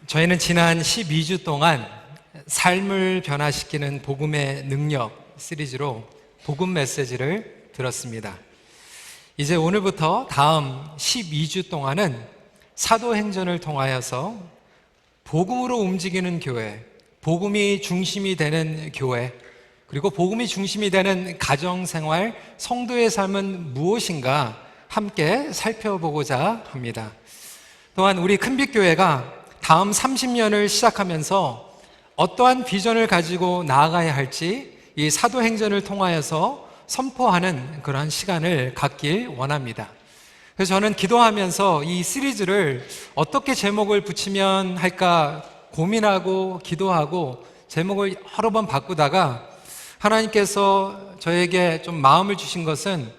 저희는 지난 12주 동안 삶을 변화시키는 복음의 능력 시리즈로 복음 메시지를 들었습니다. 이제 오늘부터 다음 12주 동안은 사도행전을 통하여서 복음으로 움직이는 교회, 복음이 중심이 되는 교회, 그리고 복음이 중심이 되는 가정생활, 성도의 삶은 무엇인가 함께 살펴보고자 합니다. 또한 우리 큰빛교회가 다음 30년을 시작하면서 어떠한 비전을 가지고 나아가야 할지 이 사도행전을 통하여서 선포하는 그러한 시간을 갖길 원합니다. 그래서 저는 기도하면서 이 시리즈를 어떻게 제목을 붙이면 할까 고민하고 기도하고 제목을 여러 번 바꾸다가 하나님께서 저에게 좀 마음을 주신 것은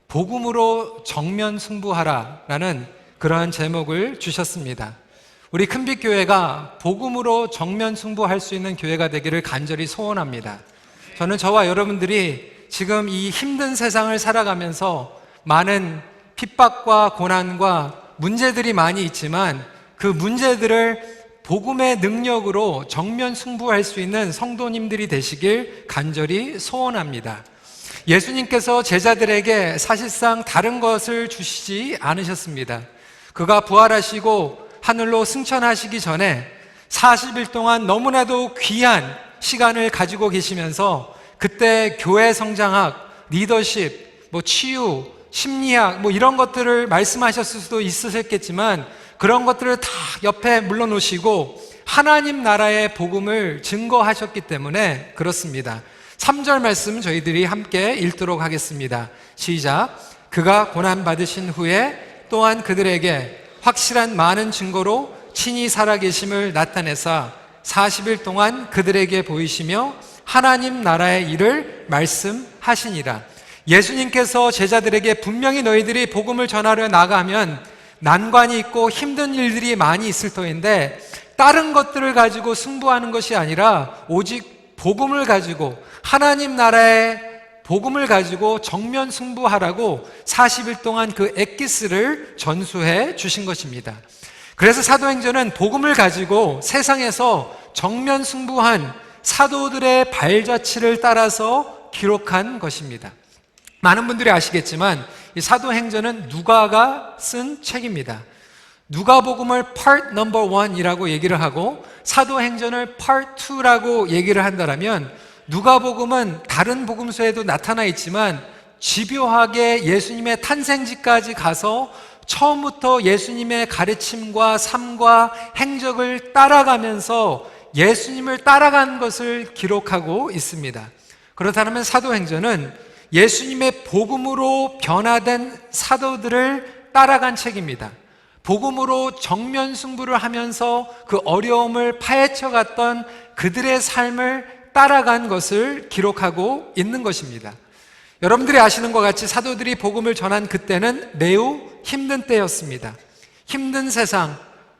복음으로 정면 승부하라라는 그러한 제목을 주셨습니다. 우리 큰빛교회가 복음으로 정면 승부할 수 있는 교회가 되기를 간절히 소원합니다. 저는 저와 여러분들이 지금 이 힘든 세상을 살아가면서 많은 핍박과 고난과 문제들이 많이 있지만 그 문제들을 복음의 능력으로 정면 승부할 수 있는 성도님들이 되시길 간절히 소원합니다. 예수님께서 제자들에게 사실상 다른 것을 주시지 않으셨습니다. 그가 부활하시고 하늘로 승천하시기 전에 40일 동안 너무나도 귀한 시간을 가지고 계시면서 그때 교회 성장학, 리더십, 치유, 심리학 이런 것들을 말씀하셨을 수도 있으셨겠지만 그런 것들을 다 옆에 물러놓으시고 하나님 나라의 복음을 증거하셨기 때문에 그렇습니다. 3절 말씀 저희들이 함께 읽도록 하겠습니다. 시작. 그가 고난받으신 후에 또한 그들에게 확실한 많은 증거로 친히 살아계심을 나타내사 40일 동안 그들에게 보이시며 하나님 나라의 일을 말씀하시니라. 예수님께서 제자들에게 분명히 너희들이 복음을 전하려 나가면 난관이 있고 힘든 일들이 많이 있을 터인데 다른 것들을 가지고 승부하는 것이 아니라 오직 복음을 가지고 하나님 나라의 복음을 가지고 정면 승부하라고 40일 동안 그 엑기스를 전수해 주신 것입니다. 그래서 사도행전은 복음을 가지고 세상에서 정면 승부한 사도들의 발자취를 따라서 기록한 것입니다. 많은 분들이 아시겠지만 이 사도행전은 누가가 쓴 책입니다. 누가복음을 part number 1이라고 얘기를 하고 사도행전을 part 2라고 얘기를 한다면 누가복음은 다른 복음서에도 나타나 있지만 집요하게 예수님의 탄생지까지 가서 처음부터 예수님의 가르침과 삶과 행적을 따라가면서 예수님을 따라간 것을 기록하고 있습니다. 그렇다면 사도행전은 예수님의 복음으로 변화된 사도들을 따라간 책입니다. 복음으로 정면 승부를 하면서 그 어려움을 파헤쳐 갔던 그들의 삶을 따라간 것을 기록하고 있는 것입니다. 여러분들이 아시는 것 같이 사도들이 복음을 전한 그때는 매우 힘든 때였습니다. 힘든 세상,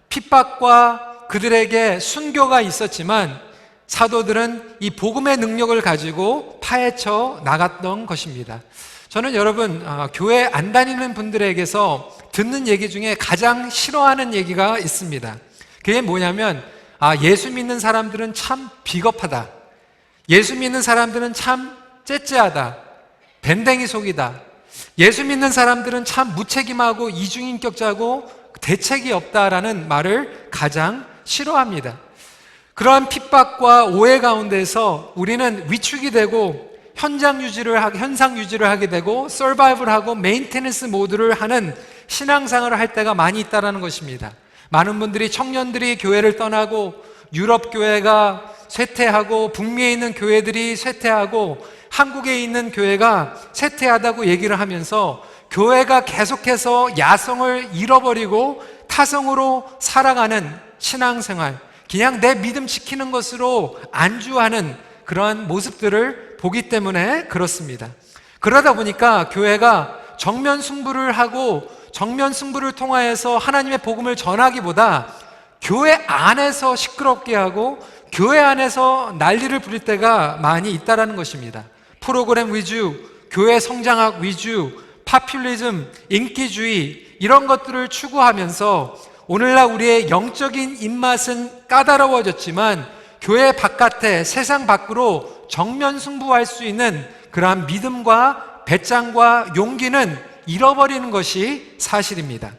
핍박과 그들에게 순교가 있었지만 사도들은 이 복음의 능력을 가지고 파헤쳐 나갔던 것입니다. 저는 여러분 교회 안 다니는 분들에게서 듣는 얘기 중에 가장 싫어하는 얘기가 있습니다. 그게 뭐냐면 예수 믿는 사람들은 참 비겁하다. 예수 믿는 사람들은 참 째째하다. 밴댕이 속이다. 예수 믿는 사람들은 참 무책임하고 이중인격자고 대책이 없다라는 말을 가장 싫어합니다. 그러한 핍박과 오해 가운데서 우리는 위축이 되고 현상 유지를 하게 되고 서바이벌하고 메인테넌스 모드를 하는 신앙생활을 할 때가 많이 있다는 것입니다. 많은 분들이 청년들이 교회를 떠나고 유럽 교회가 쇠퇴하고 북미에 있는 교회들이 쇠퇴하고 한국에 있는 교회가 쇠퇴하다고 얘기를 하면서 교회가 계속해서 야성을 잃어버리고 타성으로 살아가는 신앙생활, 그냥 내 믿음 지키는 것으로 안주하는 그러한 모습들을 보기 때문에 그렇습니다. 그러다 보니까 교회가 정면 승부를 하고 정면 승부를 통하여서 하나님의 복음을 전하기보다 교회 안에서 시끄럽게 하고 교회 안에서 난리를 부릴 때가 많이 있다는 것입니다. 프로그램 위주, 교회 성장학 위주, 파퓰리즘, 인기주의 이런 것들을 추구하면서 오늘날 우리의 영적인 입맛은 까다로워졌지만 교회 바깥에 세상 밖으로 정면 승부할 수 있는 그러한 믿음과 배짱과 용기는 잃어버리는 것이 사실입니다.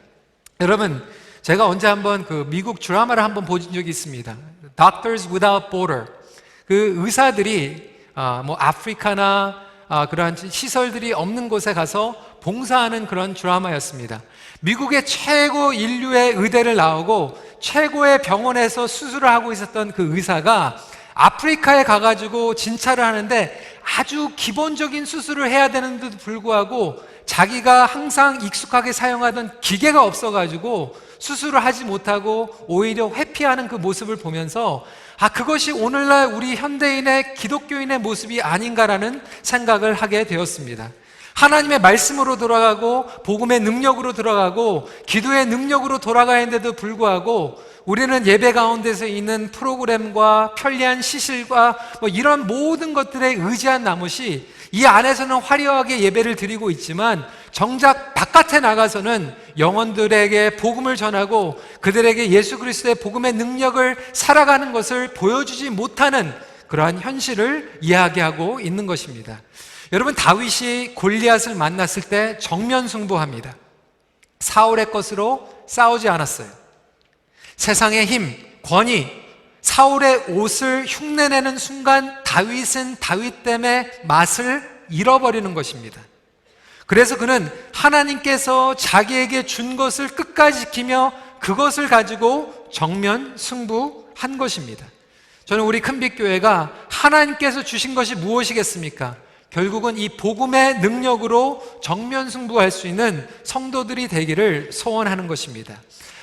여러분, 제가 언제 한번 그 미국 드라마를 한번 본 적이 있습니다. Doctors Without Border. 그 의사들이 아프리카나 그러한 시설들이 없는 곳에 가서 봉사하는 그런 드라마였습니다. 미국의 최고 인류의 의대를 나오고 최고의 병원에서 수술을 하고 있었던 그 의사가 아프리카에 가가지고 진찰을 하는데 아주 기본적인 수술을 해야 되는데도 불구하고 자기가 항상 익숙하게 사용하던 기계가 없어가지고 수술을 하지 못하고 오히려 회피하는 그 모습을 보면서 그것이 오늘날 우리 현대인의 기독교인의 모습이 아닌가라는 생각을 하게 되었습니다. 하나님의 말씀으로 돌아가고 복음의 능력으로 돌아가고 기도의 능력으로 돌아가는데도 불구하고 우리는 예배 가운데서 있는 프로그램과 편리한 시실과 이런 모든 것들에 의지한 나머지 이 안에서는 화려하게 예배를 드리고 있지만 정작 바깥에 나가서는 영혼들에게 복음을 전하고 그들에게 예수 그리스도의 복음의 능력을 살아가는 것을 보여주지 못하는 그러한 현실을 이야기하고 있는 것입니다. 여러분, 다윗이 골리앗을 만났을 때 정면 승부합니다. 사울의 것으로 싸우지 않았어요. 세상의 힘, 권위, 사울의 옷을 흉내내는 순간 다윗은 다윗 때문에 맛을 잃어버리는 것입니다. 그래서 그는 하나님께서 자기에게 준 것을 끝까지 지키며 그것을 가지고 정면 승부한 것입니다. 저는 우리 큰빛교회가 하나님께서 주신 것이 무엇이겠습니까? 결국은 이 복음의 능력으로 정면 승부할 수 있는 성도들이 되기를 소원하는 것입니다.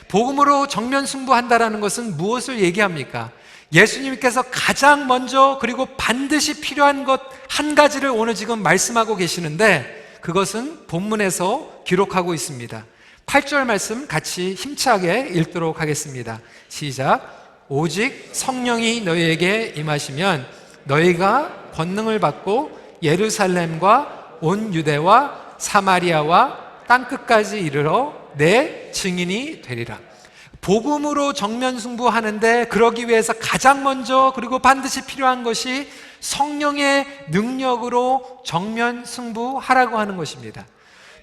복음으로 정면 승부한다라는 것은 무엇을 얘기합니까? 예수님께서 가장 먼저 그리고 반드시 필요한 것 한 가지를 오늘 지금 말씀하고 계시는데 그것은 본문에서 기록하고 있습니다. 8절 말씀 같이 힘차게 읽도록 하겠습니다. 시작. 오직 성령이 너희에게 임하시면 너희가 권능을 받고 예루살렘과 온 유대와 사마리아와 땅끝까지 이르러 내 증인이 되리라. 복음으로 정면 승부하는데 그러기 위해서 가장 먼저 그리고 반드시 필요한 것이 성령의 능력으로 정면 승부하라고 하는 것입니다.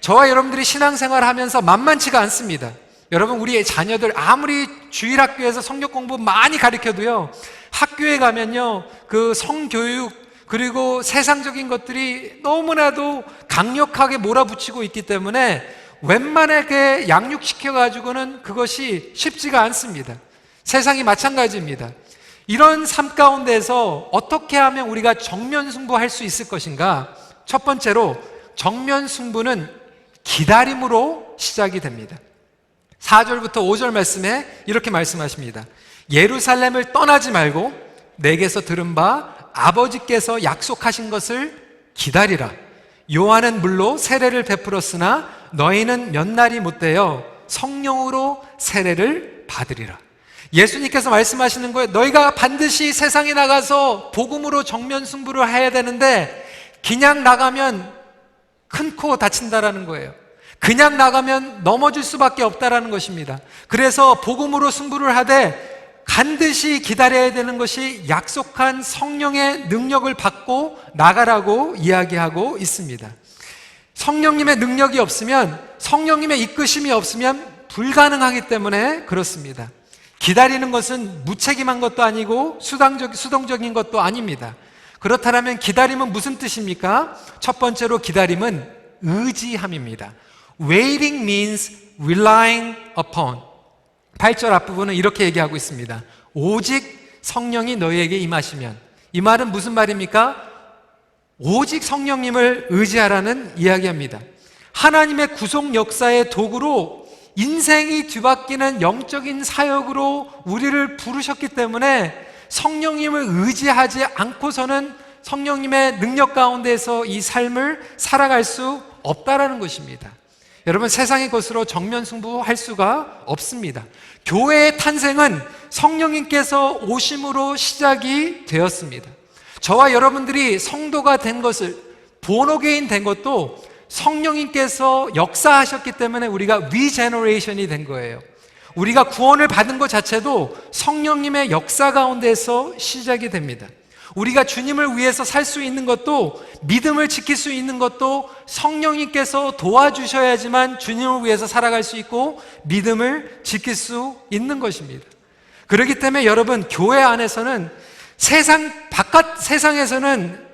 저와 여러분들이 신앙생활을 하면서 만만치가 않습니다. 여러분, 우리의 자녀들 아무리 주일학교에서 성경 공부 많이 가르쳐도요, 학교에 가면요 그 성교육 그리고 세상적인 것들이 너무나도 강력하게 몰아붙이고 있기 때문에 웬만하게 양육시켜가지고는 그것이 쉽지가 않습니다. 세상이 마찬가지입니다. 이런 삶 가운데서 어떻게 하면 우리가 정면 승부할 수 있을 것인가? 첫 번째로 정면 승부는 기다림으로 시작이 됩니다. 4절부터 5절 말씀에 이렇게 말씀하십니다. 예루살렘을 떠나지 말고 내게서 들은 바 아버지께서 약속하신 것을 기다리라. 요한은 물로 세례를 베풀었으나 너희는 몇 날이 못되어 성령으로 세례를 받으리라. 예수님께서 말씀하시는 거예요. 너희가 반드시 세상에 나가서 복음으로 정면 승부를 해야 되는데 그냥 나가면 큰 코 다친다라는 거예요. 그냥 나가면 넘어질 수밖에 없다라는 것입니다. 그래서 복음으로 승부를 하되 반드시 기다려야 되는 것이 약속한 성령의 능력을 받고 나가라고 이야기하고 있습니다. 성령님의 능력이 없으면, 성령님의 이끄심이 없으면 불가능하기 때문에 그렇습니다. 기다리는 것은 무책임한 것도 아니고 수동적인 것도 아닙니다. 그렇다면 기다림은 무슨 뜻입니까? 첫 번째로 기다림은 의지함입니다. Waiting means relying upon. 8절 앞부분은 이렇게 얘기하고 있습니다. 오직 성령이 너희에게 임하시면. 이 말은 무슨 말입니까? 오직 성령님을 의지하라는 이야기합니다. 하나님의 구속 역사의 도구로 인생이 뒤바뀌는 영적인 사역으로 우리를 부르셨기 때문에 성령님을 의지하지 않고서는 성령님의 능력 가운데서 이 삶을 살아갈 수 없다라는 것입니다. 여러분, 세상의 것으로 정면 승부할 수가 없습니다. 교회의 탄생은 성령님께서 오심으로 시작이 되었습니다. 저와 여러분들이 성도가 된 것을, 본어게인 된 것도 성령님께서 역사하셨기 때문에 우리가 리제너레이션이 된 거예요. 우리가 구원을 받은 것 자체도 성령님의 역사 가운데서 시작이 됩니다. 우리가 주님을 위해서 살 수 있는 것도, 믿음을 지킬 수 있는 것도 성령님께서 도와주셔야지만 주님을 위해서 살아갈 수 있고 믿음을 지킬 수 있는 것입니다. 그렇기 때문에 여러분, 교회 안에서는 바깥 세상에서는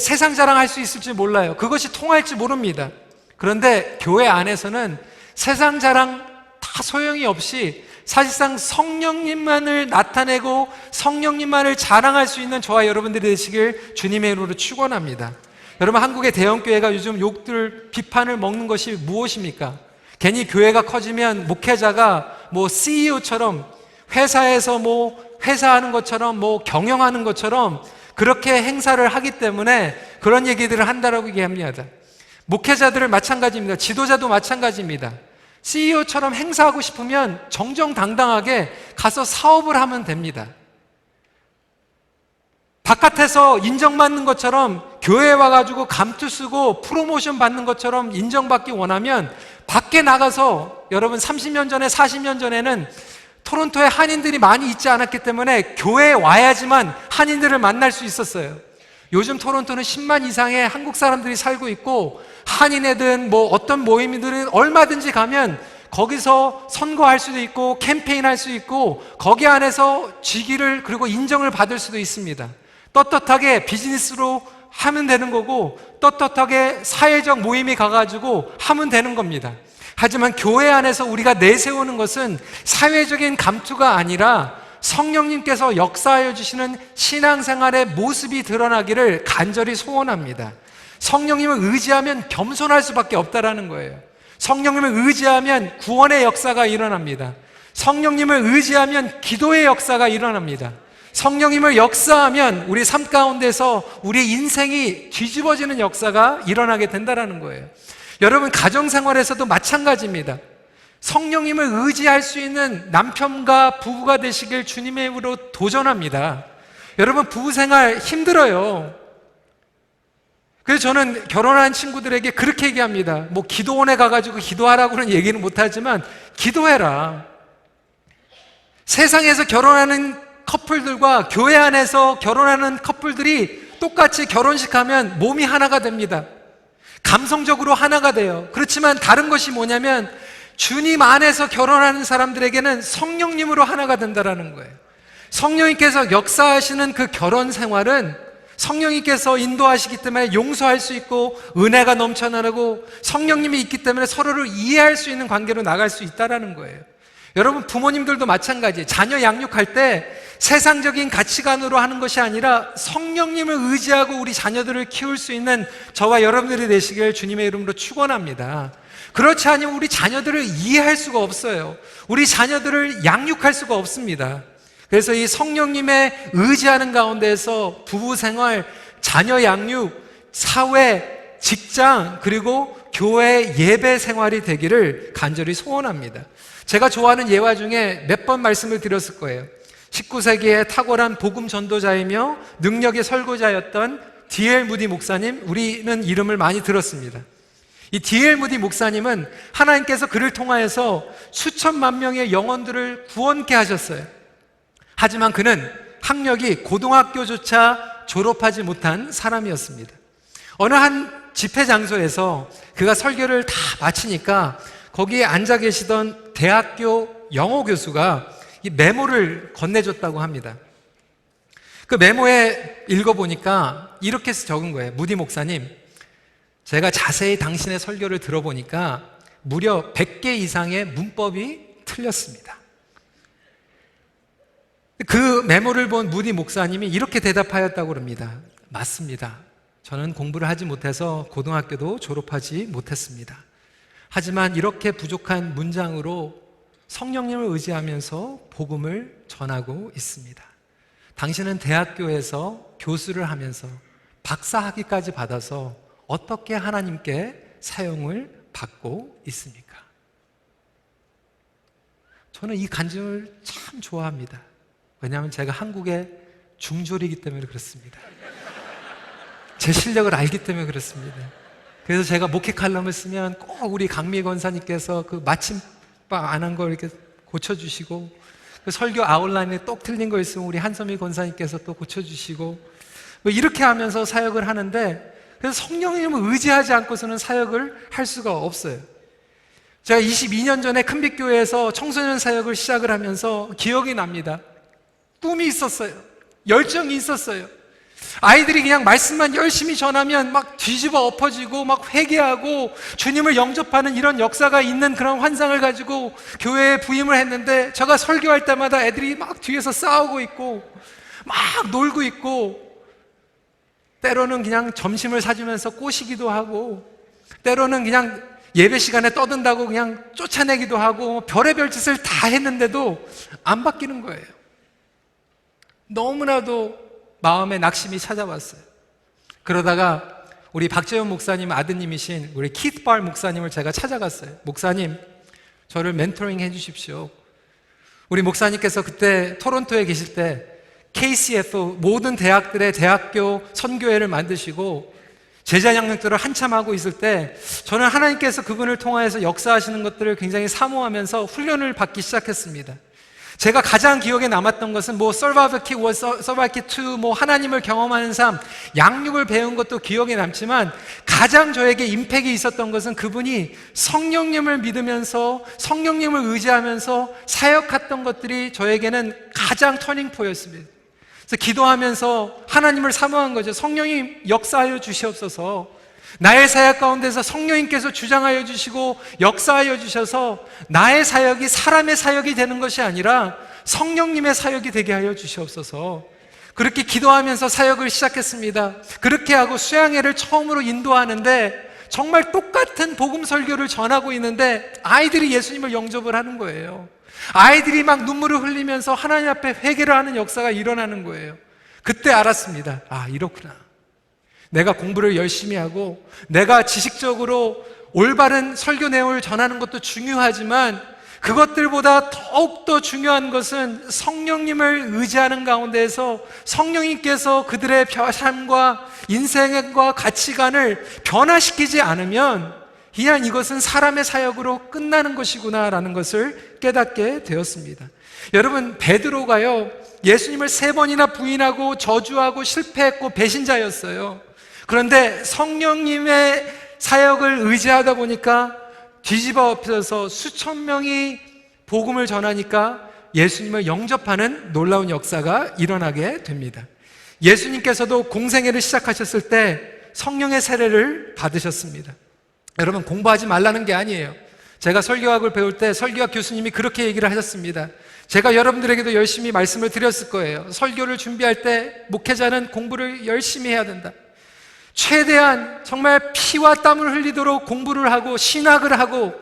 세상 자랑할 수 있을지 몰라요. 그것이 통할지 모릅니다. 그런데 교회 안에서는 세상 자랑 다 소용이 없이 사실상 성령님만을 나타내고 성령님만을 자랑할 수 있는 저와 여러분들이 되시길 주님의 이름으로 축원합니다. 여러분, 한국의 대형교회가 요즘 욕들, 비판을 먹는 것이 무엇입니까? 괜히 교회가 커지면 목회자가 CEO처럼 회사에서 회사하는 것처럼 경영하는 것처럼 그렇게 행사를 하기 때문에 그런 얘기들을 한다라고 얘기합니다. 목회자들은 마찬가지입니다. 지도자도 마찬가지입니다. CEO처럼 행사하고 싶으면 정정당당하게 가서 사업을 하면 됩니다. 바깥에서 인정받는 것처럼 교회에 와가지고 감투 쓰고 프로모션 받는 것처럼 인정받기 원하면 밖에 나가서, 여러분 30년 전에 40년 전에는 토론토에 한인들이 많이 있지 않았기 때문에 교회에 와야지만 한인들을 만날 수 있었어요. 요즘 토론토는 10만 이상의 한국 사람들이 살고 있고 한인회든 어떤 모임이든 얼마든지 가면 거기서 선거할 수도 있고 캠페인 할 수 있고 거기 안에서 직위를 그리고 인정을 받을 수도 있습니다. 떳떳하게 비즈니스로 하면 되는 거고 떳떳하게 사회적 모임이 가가지고 하면 되는 겁니다. 하지만 교회 안에서 우리가 내세우는 것은 사회적인 감투가 아니라 성령님께서 역사하여 주시는 신앙생활의 모습이 드러나기를 간절히 소원합니다. 성령님을 의지하면 겸손할 수밖에 없다라는 거예요. 성령님을 의지하면 구원의 역사가 일어납니다. 성령님을 의지하면 기도의 역사가 일어납니다. 성령님을 역사하면 우리 삶 가운데서 우리 인생이 뒤집어지는 역사가 일어나게 된다는 거예요. 여러분, 가정생활에서도 마찬가지입니다. 성령님을 의지할 수 있는 남편과 부부가 되시길 주님의 이름으로 도전합니다. 여러분, 부부생활 힘들어요. 그래서 저는 결혼한 친구들에게 그렇게 얘기합니다. 기도원에 가가지고 기도하라고는 얘기는 못하지만 기도해라. 세상에서 결혼하는 커플들과 교회 안에서 결혼하는 커플들이 똑같이 결혼식하면 몸이 하나가 됩니다. 감성적으로 하나가 돼요. 그렇지만 다른 것이 뭐냐면 주님 안에서 결혼하는 사람들에게는 성령님으로 하나가 된다는 거예요. 성령님께서 역사하시는 그 결혼 생활은 성령님께서 인도하시기 때문에 용서할 수 있고 은혜가 넘쳐나고 성령님이 있기 때문에 서로를 이해할 수 있는 관계로 나갈 수 있다는 거예요. 여러분, 부모님들도 마찬가지예요. 자녀 양육할 때 세상적인 가치관으로 하는 것이 아니라 성령님을 의지하고 우리 자녀들을 키울 수 있는 저와 여러분들이 되시길 주님의 이름으로 축원합니다. 그렇지 않으면 우리 자녀들을 이해할 수가 없어요. 우리 자녀들을 양육할 수가 없습니다. 그래서 이 성령님의 의지하는 가운데서 부부 생활, 자녀 양육, 사회, 직장, 그리고 교회 예배 생활이 되기를 간절히 소원합니다. 제가 좋아하는 예화 중에 몇 번 말씀을 드렸을 거예요. 19세기에 탁월한 복음 전도자이며 능력의 설교자였던 D.L. 무디 목사님, 우리는 이름을 많이 들었습니다. 이 D.L. 무디 목사님은 하나님께서 그를 통하여서 수천만 명의 영혼들을 구원케 하셨어요. 하지만 그는 학력이 고등학교조차 졸업하지 못한 사람이었습니다. 어느 한 집회 장소에서 그가 설교를 다 마치니까 거기에 앉아 계시던 대학교 영어 교수가 이 메모를 건네줬다고 합니다. 그 메모에 읽어보니까 이렇게 적은 거예요. 무디 목사님, 제가 자세히 당신의 설교를 들어보니까 무려 100개 이상의 문법이 틀렸습니다. 그 메모를 본 무디 목사님이 이렇게 대답하였다고 합니다. 맞습니다. 저는 공부를 하지 못해서 고등학교도 졸업하지 못했습니다. 하지만 이렇게 부족한 문장으로 성령님을 의지하면서 복음을 전하고 있습니다. 당신은 대학교에서 교수를 하면서 박사학위까지 받아서 어떻게 하나님께 사용을 받고 있습니까? 저는 이 간증을 참 좋아합니다. 왜냐하면 제가 한국의 중졸이기 때문에 그렇습니다. 제 실력을 알기 때문에 그렇습니다. 그래서 제가 목회 칼럼을 쓰면 꼭 우리 강미 권사님께서 그 마침바 안 한 걸 이렇게 고쳐주시고, 그 설교 아웃라인에 똑 틀린 거 있으면 우리 한섬이 권사님께서 또 고쳐주시고, 뭐 이렇게 하면서 사역을 하는데, 그래서 성령님을 의지하지 않고서는 사역을 할 수가 없어요. 제가 22년 전에 큰빛교회에서 청소년 사역을 시작을 하면서 기억이 납니다. 꿈이 있었어요. 열정이 있었어요. 아이들이 그냥 말씀만 열심히 전하면 막 뒤집어 엎어지고 막 회개하고 주님을 영접하는 이런 역사가 있는 그런 환상을 가지고 교회에 부임을 했는데, 제가 설교할 때마다 애들이 막 뒤에서 싸우고 있고 막 놀고 있고, 때로는 그냥 점심을 사주면서 꼬시기도 하고, 때로는 그냥 예배 시간에 떠든다고 그냥 쫓아내기도 하고, 별의별 짓을 다 했는데도 안 바뀌는 거예요. 너무나도 마음에 낙심이 찾아왔어요. 그러다가 우리 박재현 목사님 아드님이신 우리 키트 발 목사님을 제가 찾아갔어요. 목사님, 저를 멘토링 해주십시오. 우리 목사님께서 그때 토론토에 계실 때 KCF 모든 대학들의 대학교 선교회를 만드시고 제자 양육들을 한참 하고 있을 때, 저는 하나님께서 그분을 통하여서 역사하시는 것들을 굉장히 사모하면서 훈련을 받기 시작했습니다. 제가 가장 기억에 남았던 것은 Survival Kit 1, Survival Kit 2, 하나님을 경험하는 삶, 양육을 배운 것도 기억에 남지만, 가장 저에게 임팩이 있었던 것은 그분이 성령님을 믿으면서 성령님을 의지하면서 사역했던 것들이 저에게는 가장 터닝포였습니다. 그래서 기도하면서 하나님을 사모한 거죠. 성령님 역사하여 주시옵소서. 나의 사역 가운데서 성령님께서 주장하여 주시고 역사하여 주셔서 나의 사역이 사람의 사역이 되는 것이 아니라 성령님의 사역이 되게 하여 주시옵소서. 그렇게 기도하면서 사역을 시작했습니다. 그렇게 하고 수양회를 처음으로 인도하는데, 정말 똑같은 복음 설교를 전하고 있는데 아이들이 예수님을 영접을 하는 거예요. 아이들이 막 눈물을 흘리면서 하나님 앞에 회개를 하는 역사가 일어나는 거예요. 그때 알았습니다. 아, 이렇구나. 내가 공부를 열심히 하고 내가 지식적으로 올바른 설교 내용을 전하는 것도 중요하지만, 그것들보다 더욱더 중요한 것은 성령님을 의지하는 가운데에서 성령님께서 그들의 삶과 인생과 가치관을 변화시키지 않으면 그냥 이것은 사람의 사역으로 끝나는 것이구나라는 것을 깨닫게 되었습니다. 여러분, 베드로가요, 예수님을 3번이나 부인하고 저주하고 실패했고 배신자였어요. 그런데 성령님의 사역을 의지하다 보니까 뒤집어 엎혀서 수천 명이 복음을 전하니까 예수님을 영접하는 놀라운 역사가 일어나게 됩니다. 예수님께서도 공생애를 시작하셨을 때 성령의 세례를 받으셨습니다. 여러분, 공부하지 말라는 게 아니에요. 제가 설교학을 배울 때 설교학 교수님이 그렇게 얘기를 하셨습니다. 제가 여러분들에게도 열심히 말씀을 드렸을 거예요. 설교를 준비할 때 목회자는 공부를 열심히 해야 된다. 최대한 정말 피와 땀을 흘리도록 공부를 하고 신학을 하고,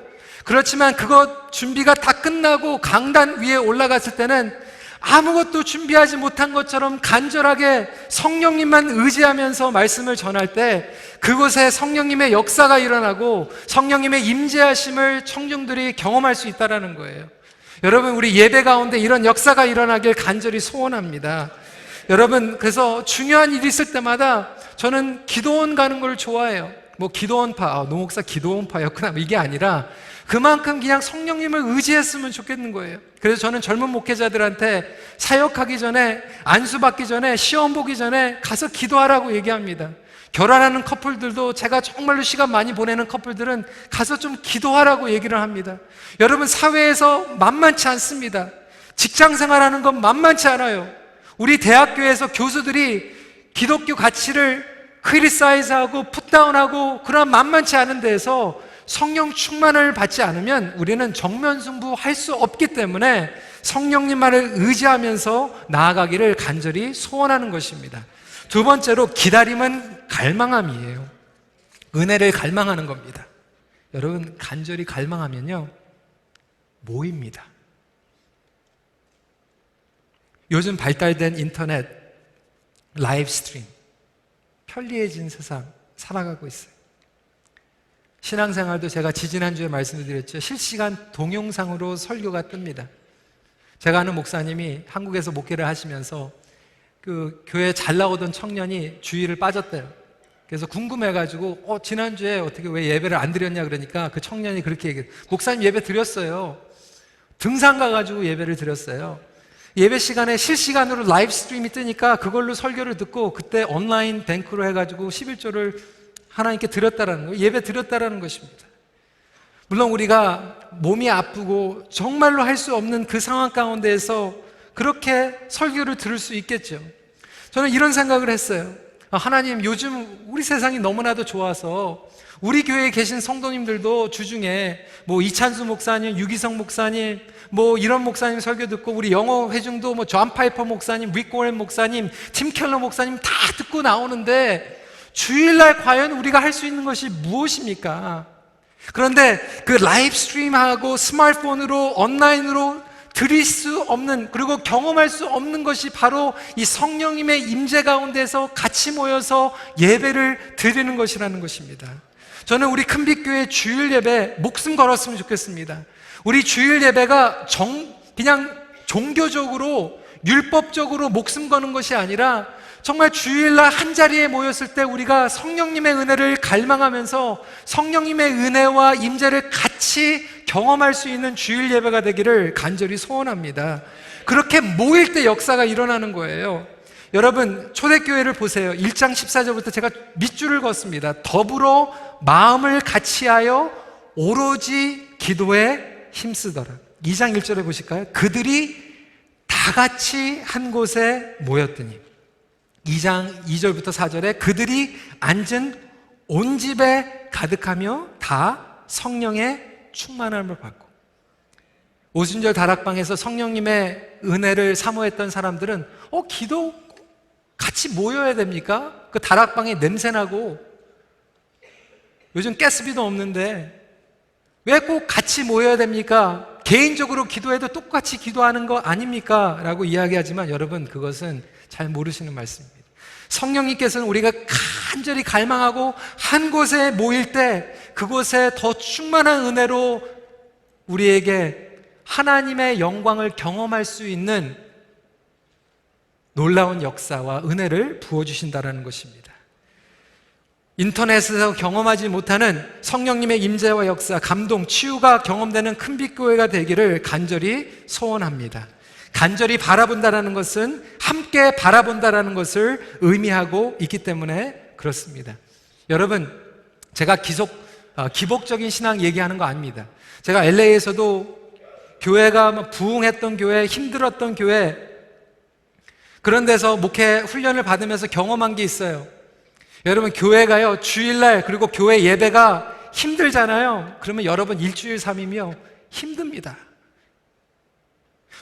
그렇지만 그것 준비가 다 끝나고 강단 위에 올라갔을 때는 아무것도 준비하지 못한 것처럼 간절하게 성령님만 의지하면서 말씀을 전할 때 그곳에 성령님의 역사가 일어나고 성령님의 임재하심을 청중들이 경험할 수 있다는 거예요. 여러분, 우리 예배 가운데 이런 역사가 일어나길 간절히 소원합니다. 여러분, 그래서 중요한 일이 있을 때마다 저는 기도원 가는 걸 좋아해요. 기도원파, 노 목사 기도원파였구나, 이게 아니라 그만큼 그냥 성령님을 의지했으면 좋겠는 거예요. 그래서 저는 젊은 목회자들한테 사역하기 전에, 안수 받기 전에, 시험 보기 전에 가서 기도하라고 얘기합니다. 결혼하는 커플들도, 제가 정말로 시간 많이 보내는 커플들은 가서 좀 기도하라고 얘기를 합니다. 여러분, 사회에서 만만치 않습니다. 직장 생활하는 건 만만치 않아요. 우리 대학교에서 교수들이 기독교 가치를 크리사이즈하고 풋다운하고 그런 만만치 않은 데에서 성령 충만을 받지 않으면 우리는 정면승부할 수 없기 때문에 성령님만을 의지하면서 나아가기를 간절히 소원하는 것입니다. 두 번째로, 기다림은 갈망함이에요. 은혜를 갈망하는 겁니다. 여러분, 간절히 갈망하면요, 모입니다. 요즘 발달된 인터넷, 라이브 스트림, 편리해진 세상 살아가고 있어요. 신앙생활도 제가 지지난주에 말씀드렸죠. 실시간 동영상으로 설교가 뜹니다. 제가 아는 목사님이 한국에서 목회를 하시면서 그 교회에 잘 나오던 청년이 주일을 빠졌대요. 그래서 궁금해가지고 지난주에 어떻게 왜 예배를 안 드렸냐 그러니까 그 청년이 그렇게 얘기해요. 목사님, 예배 드렸어요. 등산 가가지고 예배를 드렸어요. 예배 시간에 실시간으로 라이브 스트림이 뜨니까 그걸로 설교를 듣고 그때 온라인 뱅크로 해가지고 11조를 하나님께 드렸다라는 거예요. 예배 드렸다라는 것입니다. 물론 우리가 몸이 아프고 정말로 할 수 없는 그 상황 가운데에서 그렇게 설교를 들을 수 있겠죠. 저는 이런 생각을 했어요. 하나님, 요즘 우리 세상이 너무나도 좋아서 우리 교회에 계신 성도님들도 주중에 뭐 이찬수 목사님, 유기성 목사님, 뭐 이런 목사님 설교 듣고 우리 영어 회중도 뭐 존 파이퍼 목사님, 릭 워렌 목사님, 팀 켈러 목사님 다 듣고 나오는데 주일날 과연 우리가 할 수 있는 것이 무엇입니까? 그런데 그 라이브 스트림하고 스마트폰으로 온라인으로 드릴 수 없는, 그리고 경험할 수 없는 것이 바로 이 성령님의 임재 가운데서 같이 모여서 예배를 드리는 것이라는 것입니다. 저는 우리 큰빛교회 주일 예배 목숨 걸었으면 좋겠습니다. 우리 주일 예배가 그냥 종교적으로 율법적으로 목숨 거는 것이 아니라 정말 주일날 한 자리에 모였을 때 우리가 성령님의 은혜를 갈망하면서 성령님의 은혜와 임재를 같이 경험할 수 있는 주일 예배가 되기를 간절히 소원합니다. 그렇게 모일 때 역사가 일어나는 거예요. 여러분, 초대교회를 보세요. 1장 14절부터 제가 밑줄을 걷습니다. 더불어 마음을 같이하여 오로지 기도에 힘쓰더라. 2장 1절에 보실까요? 그들이 다 같이 한 곳에 모였더니, 2장 2절부터 4절에 그들이 앉은 온 집에 가득하며 다 성령의 충만함을 받고, 오순절 다락방에서 성령님의 은혜를 사모했던 사람들은 기도 같이 모여야 됩니까? 그 다락방에 냄새나고 요즘 가스비도 없는데 왜 꼭 같이 모여야 됩니까? 개인적으로 기도해도 똑같이 기도하는 거 아닙니까? 라고 이야기하지만 여러분, 그것은 잘 모르시는 말씀입니다. 성령님께서는 우리가 간절히 갈망하고 한 곳에 모일 때 그곳에 더 충만한 은혜로 우리에게 하나님의 영광을 경험할 수 있는 놀라운 역사와 은혜를 부어주신다는 것입니다. 인터넷에서 경험하지 못하는 성령님의 임재와 역사, 감동, 치유가 경험되는 큰빛교회가 되기를 간절히 소원합니다. 간절히 바라본다는 것은 함께 바라본다는 것을 의미하고 있기 때문에 그렇습니다. 여러분, 제가 기복적인 신앙 얘기하는 거 아닙니다. 제가 LA에서도 교회가 부흥했던 교회, 힘들었던 교회, 그런 데서 목회 훈련을 받으면서 경험한 게 있어요. 여러분, 교회가요, 주일날 그리고 교회 예배가 힘들잖아요. 그러면 여러분 일주일 삼이며 힘듭니다.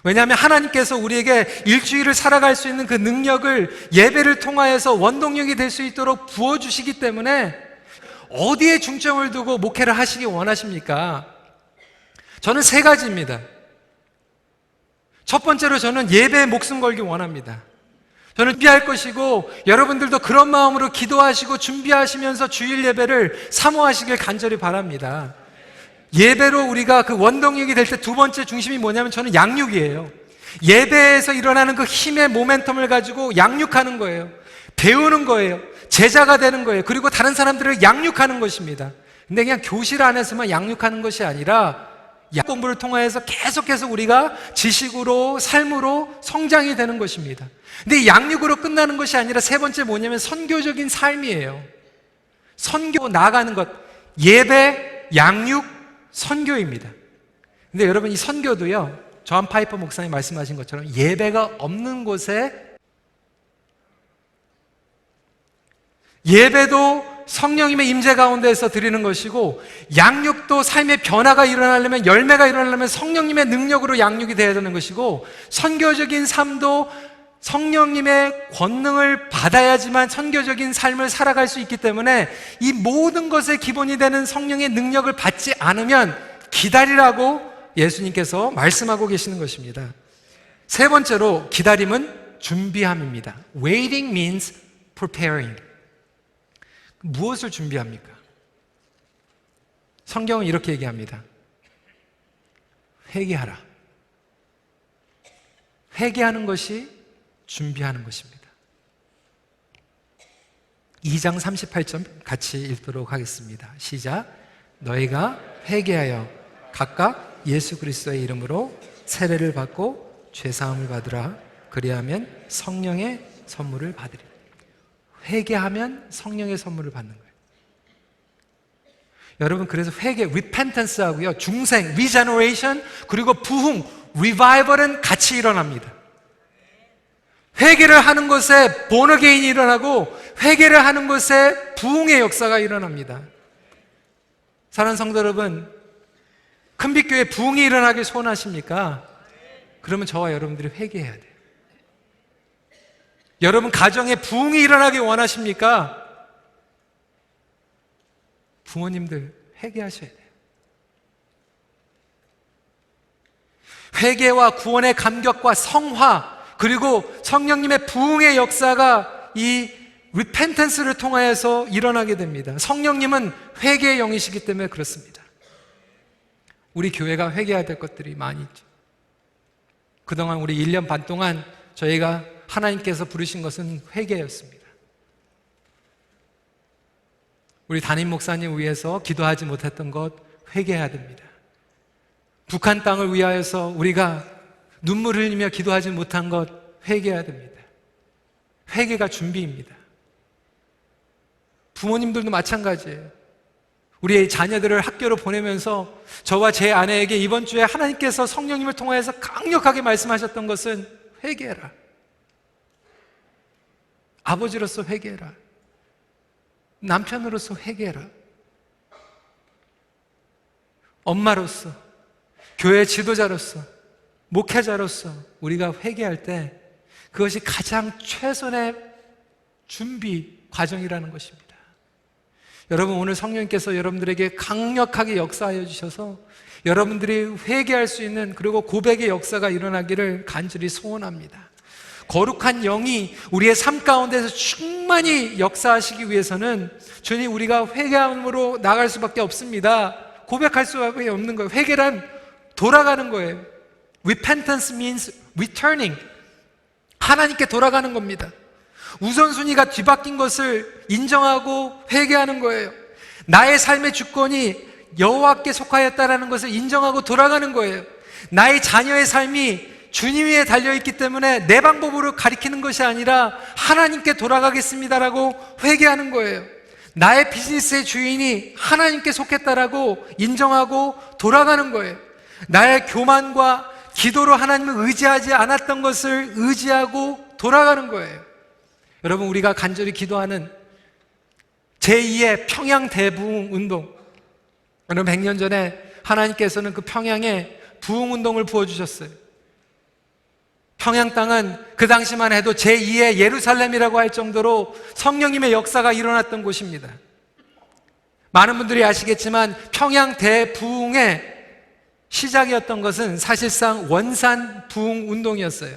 왜냐하면 하나님께서 우리에게 일주일을 살아갈 수 있는 그 능력을 예배를 통하여서 원동력이 될 수 있도록 부어주시기 때문에 어디에 중점을 두고 목회를 하시기 원하십니까? 저는 3가지입니다. 첫 번째로 저는 예배에 목숨 걸기 원합니다. 저는 준비할 것이고 여러분들도 그런 마음으로 기도하시고 준비하시면서 주일 예배를 사모하시길 간절히 바랍니다. 예배로 우리가 그 원동력이 될 때 두 번째 중심이 뭐냐면 저는 양육이에요. 예배에서 일어나는 그 힘의 모멘텀을 가지고 양육하는 거예요. 배우는 거예요. 제자가 되는 거예요. 그리고 다른 사람들을 양육하는 것입니다. 근데 그냥 교실 안에서만 양육하는 것이 아니라 공부를 통해서 계속해서 우리가 지식으로 삶으로 성장이 되는 것입니다. 근데 양육으로 끝나는 것이 아니라 세 번째 뭐냐면 선교적인 삶이에요. 선교 나아가는 것, 예배, 양육, 선교입니다. 근데 여러분, 이 선교도요, 존 파이퍼 목사님 말씀하신 것처럼 예배가 없는 곳에, 예배도 성령님의 임재 가운데에서 드리는 것이고, 양육도 삶의 변화가 일어나려면, 열매가 일어나려면 성령님의 능력으로 양육이 되어야 되는 것이고, 선교적인 삶도 성령님의 권능을 받아야지만 선교적인 삶을 살아갈 수 있기 때문에 이 모든 것의 기본이 되는 성령의 능력을 받지 않으면 기다리라고 예수님께서 말씀하고 계시는 것입니다. 세 번째로 기다림은 준비함입니다. Waiting means preparing. 무엇을 준비합니까? 성경은 이렇게 얘기합니다. 회개하라. 회개하는 것이 준비하는 것입니다. 2장 38절 같이 읽도록 하겠습니다. 시작. 너희가 회개하여 각각 예수 그리스도의 이름으로 세례를 받고 죄사함을 받으라. 그리하면 성령의 선물을 받으리라. 회개하면 성령의 선물을 받는 거예요. 여러분, 그래서 회개, repentance 하고요, 중생, regeneration, 그리고 부흥, revival은 같이 일어납니다. 회개를 하는 것에 born again이 일어나고, 회개를 하는 것에 부흥의 역사가 일어납니다. 사랑하는 성도 여러분, 큰빛교회 부흥이 일어나길 소원하십니까? 그러면 저와 여러분들이 회개해야 돼요. 여러분 가정에 부흥이 일어나길 원하십니까? 부모님들 회개하셔야 돼요. 회개와 구원의 감격과 성화, 그리고 성령님의 부흥의 역사가 이 리펜턴스를 통하여서 일어나게 됩니다. 성령님은 회개의 영이시기 때문에 그렇습니다. 우리 교회가 회개해야 될 것들이 많이 있죠. 그동안 우리 1년 반 동안 저희가 하나님께서 부르신 것은 회개였습니다. 우리 담임 목사님 위해서 기도하지 못했던 것 회개해야 됩니다. 북한 땅을 위하여서 우리가 눈물 흘리며 기도하지 못한 것 회개해야 됩니다. 회개가 준비입니다. 부모님들도 마찬가지예요. 우리의 자녀들을 학교로 보내면서 저와 제 아내에게 이번 주에 하나님께서 성령님을 통하여서 강력하게 말씀하셨던 것은 회개해라. 아버지로서 회개해라. 남편으로서 회개해라. 엄마로서, 교회 지도자로서, 목회자로서 우리가 회개할 때 그것이 가장 최선의 준비 과정이라는 것입니다. 여러분, 오늘 성령님께서 여러분들에게 강력하게 역사하여 주셔서 여러분들이 회개할 수 있는, 그리고 고백의 역사가 일어나기를 간절히 소원합니다. 거룩한 영이 우리의 삶 가운데서 충만히 역사하시기 위해서는 주님, 우리가 회개함으로 나갈 수밖에 없습니다. 고백할 수밖에 없는 거예요. 회개란 돌아가는 거예요. Repentance means returning. 하나님께 돌아가는 겁니다. 우선순위가 뒤바뀐 것을 인정하고 회개하는 거예요. 나의 삶의 주권이 여호와께 속하였다라는 것을 인정하고 돌아가는 거예요. 나의 자녀의 삶이 주님 위에 달려있기 때문에 내 방법으로 가리키는 것이 아니라 하나님께 돌아가겠습니다라고 회개하는 거예요. 나의 비즈니스의 주인이 하나님께 속했다라고 인정하고 돌아가는 거예요. 나의 교만과 기도로 하나님을 의지하지 않았던 것을 의지하고 돌아가는 거예요. 여러분, 우리가 간절히 기도하는 제2의 평양 대부흥 운동, 여러분 100년 전에 하나님께서는 그 평양에 부흥 운동을 부어주셨어요. 평양 땅은 그 당시만 해도 제2의 예루살렘이라고 할 정도로 성령님의 역사가 일어났던 곳입니다. 많은 분들이 아시겠지만 평양 대부흥의 시작이었던 것은 사실상 원산 부흥 운동이었어요.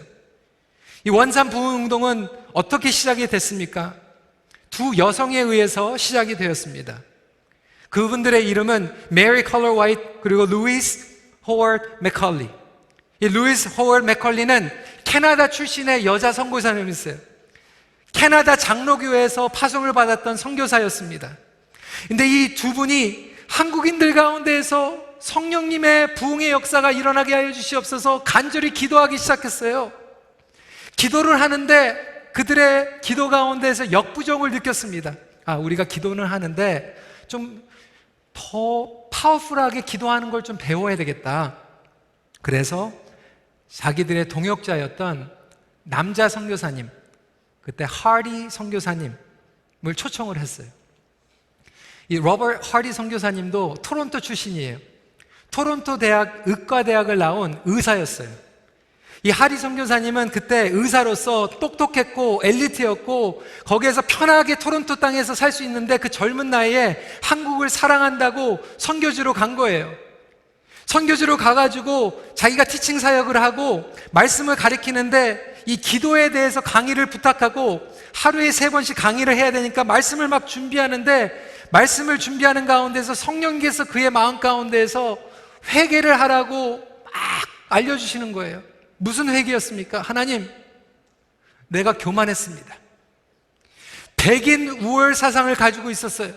이 원산 부흥 운동은 어떻게 시작이 됐습니까? 두 여성에 의해서 시작이 되었습니다. 그분들의 이름은 메리 컬러 화이트 그리고 루이스 호워드 맥컬리. 이 루이스 호워드 맥컬리는 캐나다 출신의 여자 선교사님이었어요. 캐나다 장로교회에서 파송을 받았던 선교사였습니다. 근데 이 두 분이 한국인들 가운데에서 성령님의 부흥의 역사가 일어나게 하여 주시옵소서 간절히 기도하기 시작했어요. 기도를 하는데 그들의 기도 가운데에서 역부족을 느꼈습니다. 우리가 기도는 하는데 좀 더 파워풀하게 기도하는 걸 좀 배워야 되겠다. 그래서 자기들의 동역자였던 남자 선교사님, 그때 하디 선교사님을 초청을 했어요. 이 로버트 하디 선교사님도 토론토 출신이에요. 토론토 대학 의과대학을 나온 의사였어요. 이 하디 선교사님은 그때 의사로서 똑똑했고 엘리트였고 거기에서 편하게 토론토 땅에서 살 수 있는데 그 젊은 나이에 한국을 사랑한다고 선교지로 간 거예요. 선교지로 가가지고 자기가 티칭 사역을 하고 말씀을 가리키는데 이 기도에 대해서 강의를 부탁하고 하루에 3번씩 강의를 해야 되니까 말씀을 막 준비하는데 말씀을 준비하는 가운데서 성령께서 그의 마음 가운데에서 회개를 하라고 막 알려주시는 거예요. 무슨 회개였습니까? 하나님, 내가 교만했습니다. 백인 우월 사상을 가지고 있었어요.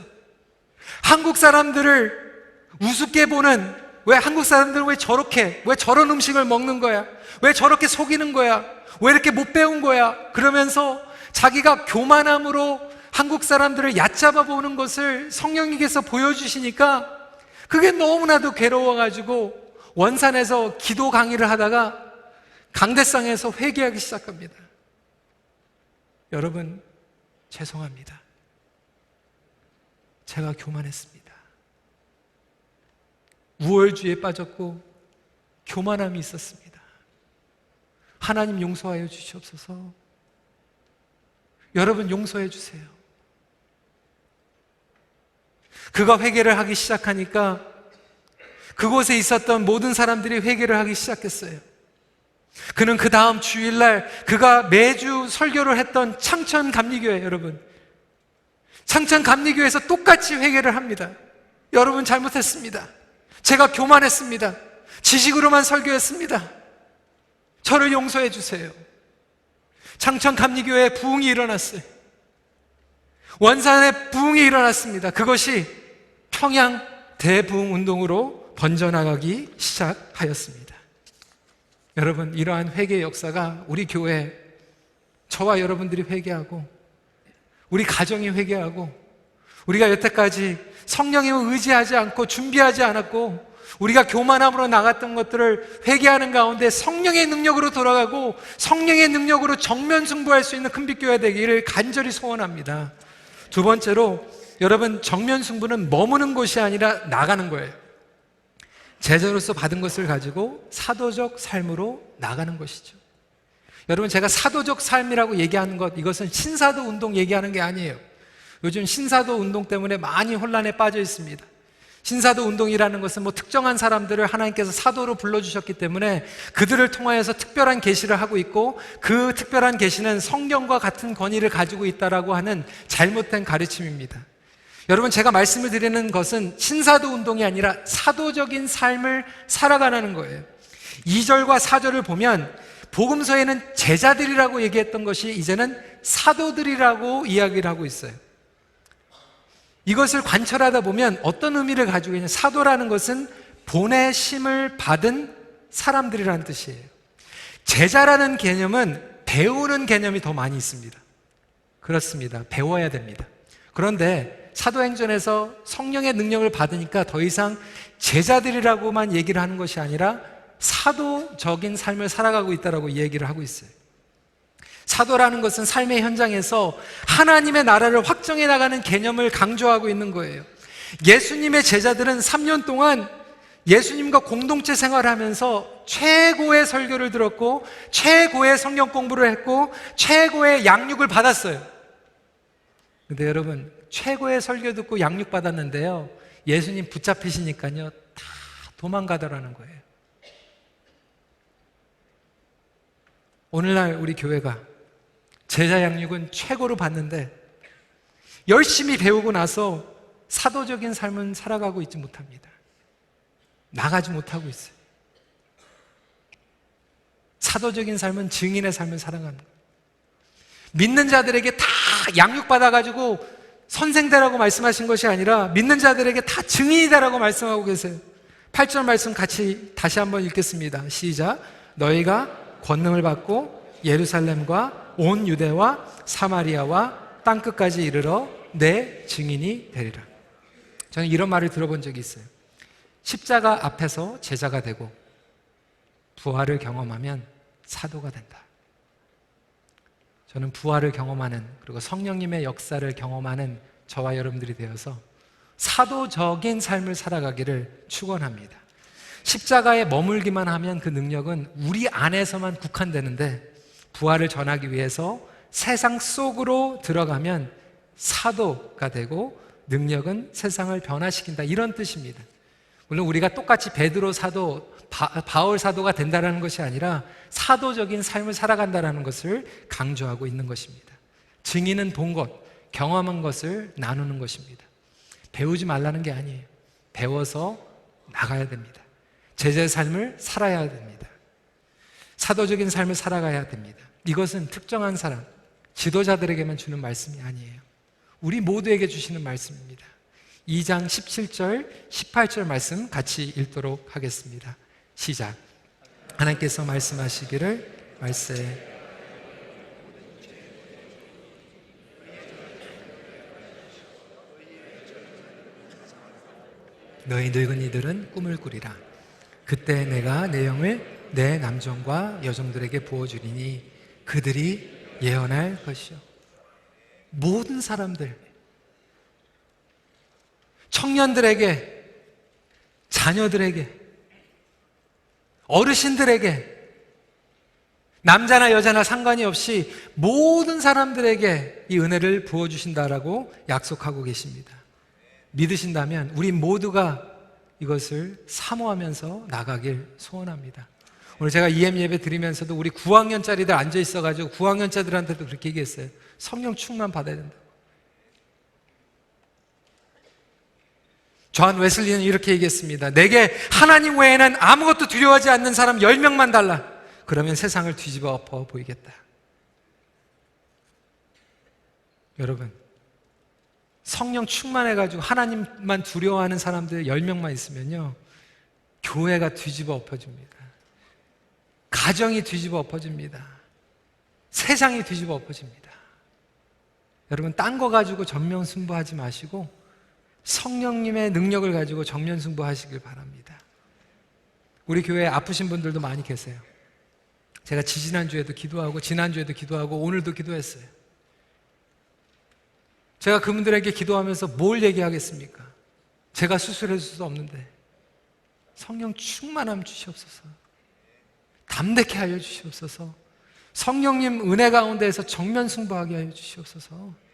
한국 사람들을 우습게 보는 왜 한국 사람들은 왜 저런 음식을 먹는 거야? 왜 저렇게 속이는 거야? 왜 이렇게 못 배운 거야? 그러면서 자기가 교만함으로 한국 사람들을 얕잡아 보는 것을 성령님께서 보여주시니까 그게 너무나도 괴로워가지고 원산에서 기도 강의를 하다가 강대상에서 회개하기 시작합니다. 여러분, 죄송합니다. 제가 교만했습니다. 우월주의에 빠졌고 교만함이 있었습니다. 하나님 용서하여 주시옵소서. 여러분 용서해 주세요. 그가 회개를 하기 시작하니까 그곳에 있었던 모든 사람들이 회개를 하기 시작했어요. 그는 그 다음 주일날 그가 매주 설교를 했던 창천감리교회, 여러분, 창천감리교회에서 똑같이 회개를 합니다. 여러분 잘못했습니다. 제가 교만했습니다. 지식으로만 설교했습니다. 저를 용서해 주세요. 창천감리교회에 부흥이 일어났어요. 원산에 부흥이 일어났습니다. 그것이 평양 대부흥운동으로 번져나가기 시작하였습니다. 여러분, 이러한 회개의 역사가 우리 교회, 저와 여러분들이 회개하고 우리 가정이 회개하고 우리가 여태까지 성령님을 의지하지 않고 준비하지 않았고 우리가 교만함으로 나갔던 것들을 회개하는 가운데 성령의 능력으로 돌아가고 성령의 능력으로 정면 승부할 수 있는 큰빛교회 되기를 간절히 소원합니다. 두 번째로, 여러분, 정면 승부는 머무는 곳이 아니라 나가는 거예요. 제자로서 받은 것을 가지고 사도적 삶으로 나가는 것이죠. 여러분, 제가 사도적 삶이라고 얘기하는 것, 이것은 신사도 운동 얘기하는 게 아니에요. 요즘 신사도 운동 때문에 많이 혼란에 빠져 있습니다. 신사도 운동이라는 것은 특정한 사람들을 하나님께서 사도로 불러주셨기 때문에 그들을 통하여서 특별한 계시를 하고 있고 그 특별한 계시는 성경과 같은 권위를 가지고 있다라고 하는 잘못된 가르침입니다. 여러분, 제가 말씀을 드리는 것은 신사도 운동이 아니라 사도적인 삶을 살아가는 거예요. 2절과 4절을 보면 복음서에는 제자들이라고 얘기했던 것이 이제는 사도들이라고 이야기를 하고 있어요. 이것을 관찰하다 보면 어떤 의미를 가지고 있냐, 사도라는 것은 보내심을 받은 사람들이라는 뜻이에요. 제자라는 개념은 배우는 개념이 더 많이 있습니다. 그렇습니다. 배워야 됩니다. 그런데 사도행전에서 성령의 능력을 받으니까 더 이상 제자들이라고만 얘기를 하는 것이 아니라 사도적인 삶을 살아가고 있다라고 얘기를 하고 있어요. 사도라는 것은 삶의 현장에서 하나님의 나라를 확정해 나가는 개념을 강조하고 있는 거예요. 예수님의 제자들은 3년 동안 예수님과 공동체 생활을 하면서 최고의 설교를 들었고 최고의 성경 공부를 했고 최고의 양육을 받았어요. 근데 여러분, 최고의 설교 듣고 양육 받았는데요, 예수님 붙잡히시니까요 다 도망가더라는 거예요. 오늘날 우리 교회가 제자 양육은 최고로 받는데 열심히 배우고 나서 사도적인 삶은 살아가고 있지 못합니다. 나가지 못하고 있어요. 사도적인 삶은 증인의 삶을 살아가는 거예요. 믿는 자들에게 다 양육받아가지고 선생되라고 말씀하신 것이 아니라 믿는 자들에게 다 증인이다라고 말씀하고 계세요. 8절 말씀 같이 다시 한번 읽겠습니다. 시작. 너희가 권능을 받고 예루살렘과 온 유대와 사마리아와 땅끝까지 이르러 내 증인이 되리라. 저는 이런 말을 들어본 적이 있어요. 십자가 앞에서 제자가 되고 부활을 경험하면 사도가 된다. 저는 부활을 경험하는, 그리고 성령님의 역사를 경험하는 저와 여러분들이 되어서 사도적인 삶을 살아가기를 축원합니다. 십자가에 머물기만 하면 그 능력은 우리 안에서만 국한되는데 부활을 전하기 위해서 세상 속으로 들어가면 사도가 되고 능력은 세상을 변화시킨다, 이런 뜻입니다. 물론 우리가 똑같이 베드로 사도, 바울 사도가 된다는 것이 아니라 사도적인 삶을 살아간다는 것을 강조하고 있는 것입니다. 증인은 본 것, 경험한 것을 나누는 것입니다. 배우지 말라는 게 아니에요. 배워서 나가야 됩니다. 제자의 삶을 살아야 됩니다. 사도적인 삶을 살아가야 됩니다. 이것은 특정한 사람, 지도자들에게만 주는 말씀이 아니에요. 우리 모두에게 주시는 말씀입니다. 2장 17절, 18절 말씀 같이 읽도록 하겠습니다. 시작. 하나님께서 말씀하시기를 말세 너희 늙은이들은 꿈을 꾸리라. 그때 내가 내 영을 내 남종과 여종들에게 부어주리니 그들이 예언할 것이요. 모든 사람들, 청년들에게, 자녀들에게, 어르신들에게, 남자나 여자나 상관이 없이 모든 사람들에게 이 은혜를 부어주신다라고 약속하고 계십니다. 믿으신다면 우리 모두가 이것을 사모하면서 나가길 소원합니다. 오늘 제가 EM 예배 드리면서도 우리 9학년짜리들 앉아 있어가지고 9학년짜리들한테도 그렇게 얘기했어요. 성령 충만 받아야 된다. 존 웨슬리는 이렇게 얘기했습니다. 내게 하나님 외에는 아무것도 두려워하지 않는 사람 10명만 달라. 그러면 세상을 뒤집어 엎어 보이겠다. 여러분, 성령 충만해가지고 하나님만 두려워하는 사람들 10명만 있으면요, 교회가 뒤집어 엎어집니다. 가정이 뒤집어 엎어집니다. 세상이 뒤집어 엎어집니다. 여러분, 딴 거 가지고 전면승부하지 마시고 성령님의 능력을 가지고 정면승부하시길 바랍니다. 우리 교회에 아프신 분들도 많이 계세요. 제가 지지난주에도 기도하고 지난주에도 기도하고 오늘도 기도했어요. 제가 그분들에게 기도하면서 뭘 얘기하겠습니까? 제가 수술해 줄 수 없는데 성령 충만함 주시옵소서. 담대케 하여 주시옵소서. 성령님 은혜 가운데에서 정면 승부하게 하여 주시옵소서.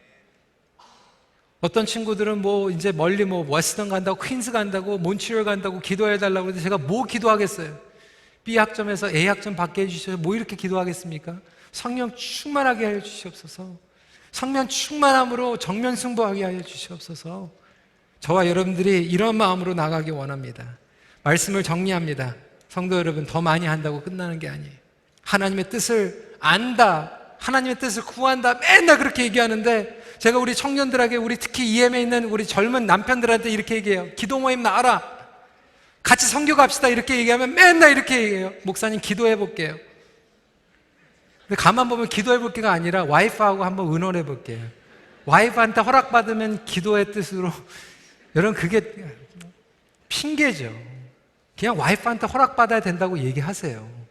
어떤 친구들은 이제 멀리 워스턴 간다고, 퀸스 간다고, 몬트리올 간다고 기도해 달라고 해서 제가 기도하겠어요? B 학점에서 A 학점 받게 해주셔서 이렇게 기도하겠습니까? 성령 충만하게 하여 주시옵소서. 성령 충만함으로 정면 승부하게 하여 주시옵소서. 저와 여러분들이 이런 마음으로 나가기 원합니다. 말씀을 정리합니다. 성도 여러분, 더 많이 한다고 끝나는 게 아니에요. 하나님의 뜻을 안다, 하나님의 뜻을 구한다, 맨날 그렇게 얘기하는데 제가 우리 청년들에게, 우리 특히 EM에 있는 우리 젊은 남편들한테 이렇게 얘기해요. 기도 모임 나와라, 같이 선교 갑시다, 이렇게 얘기하면 맨날 이렇게 얘기해요. 목사님 기도해 볼게요. 근데 가만 보면 기도해 볼 게가 아니라 와이프하고 한번 의논해 볼게요. 와이프한테 허락받으면 기도의 뜻으로. 여러분, 그게 핑계죠. 그냥 와이프한테 허락받아야 된다고 얘기하세요.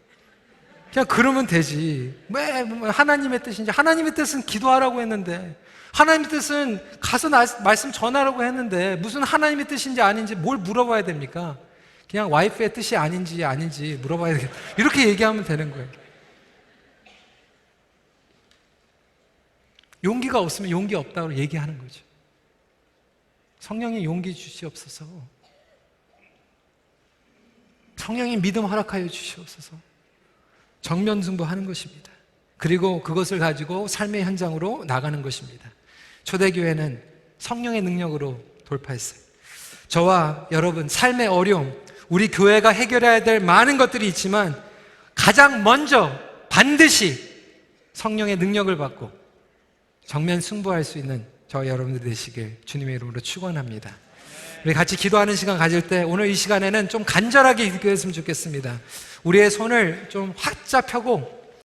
그냥 그러면 되지. 왜 하나님의 뜻인지. 하나님의 뜻은 기도하라고 했는데, 하나님의 뜻은 가서 말씀 전하라고 했는데 무슨 하나님의 뜻인지 아닌지 뭘 물어봐야 됩니까? 그냥 와이프의 뜻이 아닌지 물어봐야 되겠다. 이렇게 얘기하면 되는 거예요. 용기가 없으면 용기 없다고 얘기하는 거죠. 성령이 용기 주시옵소서. 성령이 믿음 허락하여 주시옵소서. 정면승부하는 것입니다. 그리고 그것을 가지고 삶의 현장으로 나가는 것입니다. 초대교회는 성령의 능력으로 돌파했어요. 저와 여러분, 삶의 어려움, 우리 교회가 해결해야 될 많은 것들이 있지만 가장 먼저 반드시 성령의 능력을 받고 정면 승부할 수 있는 저와 여러분들 되시길 주님의 이름으로 축원합니다. 우리 같이 기도하는 시간 가질 때 오늘 이 시간에는 좀 간절하게 기도했으면 좋겠습니다. 우리의 손을 좀 활짝 펴고